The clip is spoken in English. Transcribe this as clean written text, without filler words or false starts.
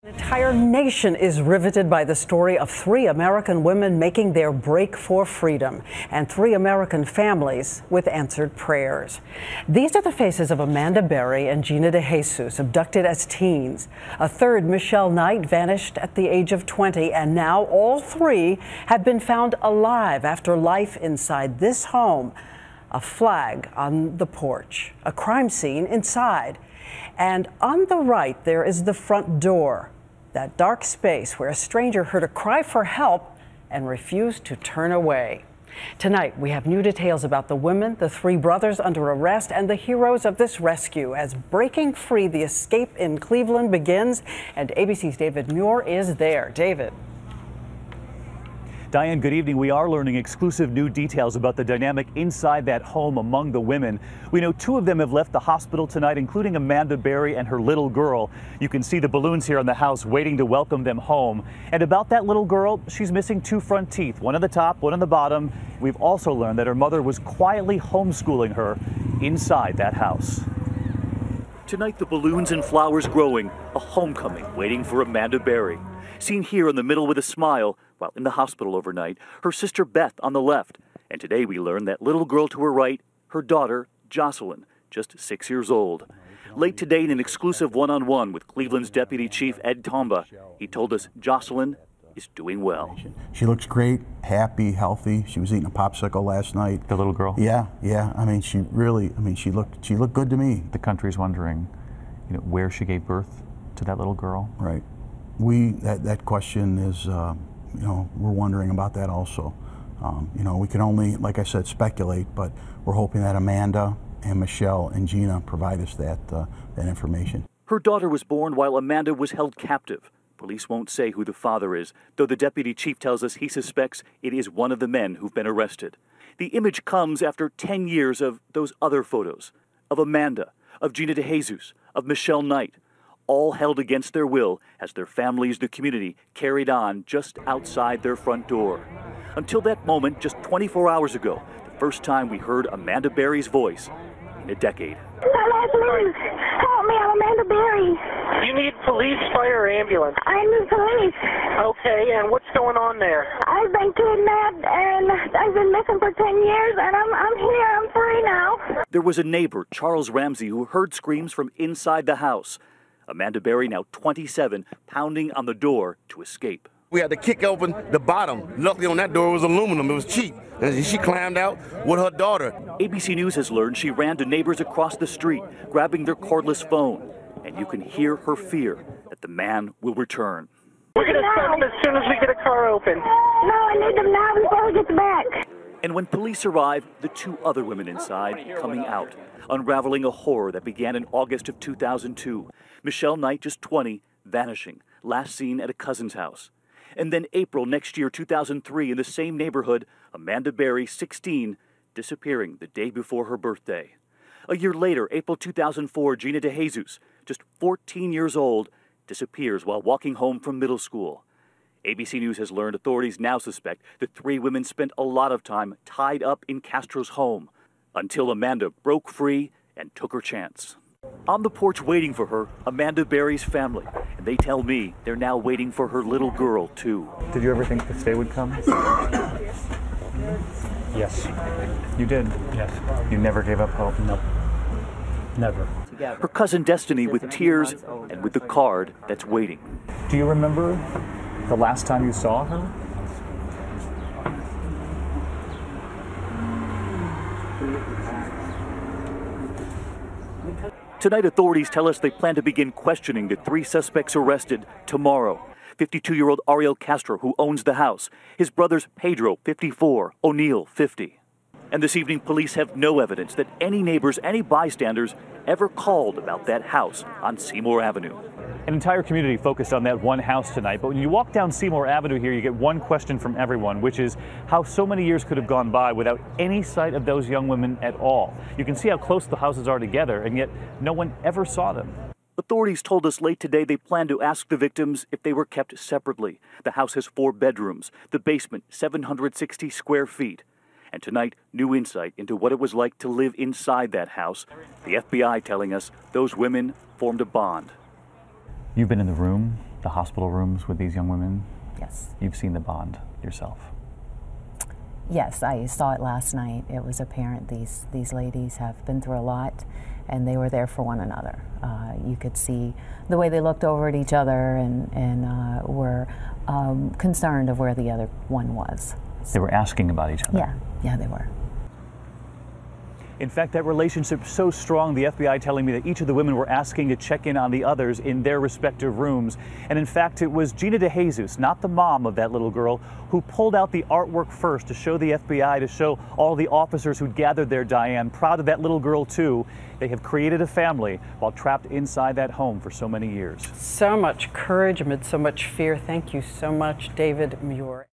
An entire nation is riveted by the story of 3 American women making their break for freedom and 3 American families with answered prayers. These are the faces of Amanda Berry and Gina DeJesus, abducted as teens. A third, Michelle Knight, vanished at the age of 20, and now all 3 have been found alive after life inside this home. A flag on the porch, a crime scene inside. And on the right, there is the front door, that dark space where a stranger heard a cry for help and refused to turn away. Tonight, we have new details about the women, the 3 brothers under arrest, and the heroes of this rescue as breaking free the escape in Cleveland begins. And ABC's David Muir is there. David. Diane, good evening. We are learning exclusive new details about the dynamic inside that home among the women. We know 2 of them have left the hospital tonight, including Amanda Berry and her little girl. You can see the balloons here on the house waiting to welcome them home. And about that little girl, she's missing 2 front teeth, one on the top, one on the bottom. We've also learned that her mother was quietly homeschooling her inside that house. Tonight, the balloons and flowers growing, a homecoming waiting for Amanda Berry. Seen here in the middle with a smile, while in the hospital overnight, her sister Beth on the left. And today we learned that little girl to her right, her daughter, Jocelyn, just 6 years old. Late today in an exclusive one-on-one with Cleveland's Deputy Chief Ed Tomba, he told us Jocelyn is doing well. She looks great, happy, healthy. She was eating a popsicle last night. The little girl? Yeah. I mean, she looked good to me. The country's wondering, where she gave birth to that little girl. Right. That question is, we're wondering about that also. We can only, like I said, speculate, but we're hoping that Amanda and Michelle and Gina provide us that information. Her daughter was born while Amanda was held captive. Police won't say who the father is, though the deputy chief tells us he suspects it is one of the men who've been arrested. The image comes after 10 years of those other photos, of Amanda, of Gina DeJesus, of Michelle Knight, all held against their will as their families, the community, carried on just outside their front door. Until that moment, just 24 hours ago, the first time we heard Amanda Berry's voice in a decade. Help me, I'm Amanda Berry. You need police, fire, or ambulance? I need police. Okay, and what's going on there? I've been kidnapped and I've been missing for 10 years, and I'm here. I'm free now. There was a neighbor, Charles Ramsey, who heard screams from inside the house. Amanda Berry, now 27, pounding on the door to escape. We had to kick open the bottom. Luckily on that door was aluminum. It was cheap. And she climbed out with her daughter. ABC News has learned she ran to neighbors across the street, grabbing their cordless phone. And you can hear her fear that the man will return. We're going to send them as soon as we get a car open. No, I need them now before he gets back. And when police arrive, the 2 other women inside coming out, unraveling a horror that began in August of 2002. Michelle Knight, just 20, vanishing, last seen at a cousin's house. And then April next year, 2003, in the same neighborhood, Amanda Berry, 16, disappearing the day before her birthday. A year later, April 2004, Gina DeJesus, just 14 years old, disappears while walking home from middle school. ABC News has learned authorities now suspect the 3 women spent a lot of time tied up in Castro's home until Amanda broke free and took her chance. On the porch waiting for her, Amanda Berry's family, and they tell me they're now waiting for her little girl, too. Did you ever think this day would come? Yes. You did? Yes. You never gave up hope? No. Never. Her cousin Destiny with tears and with the card that's waiting. Do you remember the last time you saw her? Tonight, authorities tell us they plan to begin questioning the 3 suspects arrested tomorrow. 52-year-old Ariel Castro, who owns the house. His brothers Pedro, 54, O'Neill, 50. And this evening, police have no evidence that any neighbors, any bystanders, ever called about that house on Seymour Avenue. An entire community focused on that one house tonight, but when you walk down Seymour Avenue here, you get one question from everyone, which is how so many years could have gone by without any sight of those young women at all. You can see how close the houses are together, and yet no one ever saw them. Authorities told us late today they plan to ask the victims if they were kept separately. The house has 4 bedrooms, the basement 760 square feet. And tonight, new insight into what it was like to live inside that house. The FBI telling us those women formed a bond. You've been in the room the hospital rooms with these young women? Yes. You've seen the bond yourself. Yes, I saw it last night. It was apparent these ladies have been through a lot, and they were there for one another. You could see the way they looked over at each other and were concerned of where the other one was. They were asking about each other. Yeah, they were. In fact, that relationship's so strong, the FBI telling me that each of the women were asking to check in on the others in their respective rooms. And in fact, it was Gina DeJesus, not the mom of that little girl, who pulled out the artwork first to show the FBI, to show all the officers who'd gathered there, Diane. Proud of that little girl, too. They have created a family while trapped inside that home for so many years. So much courage amid so much fear. Thank you so much, David Muir.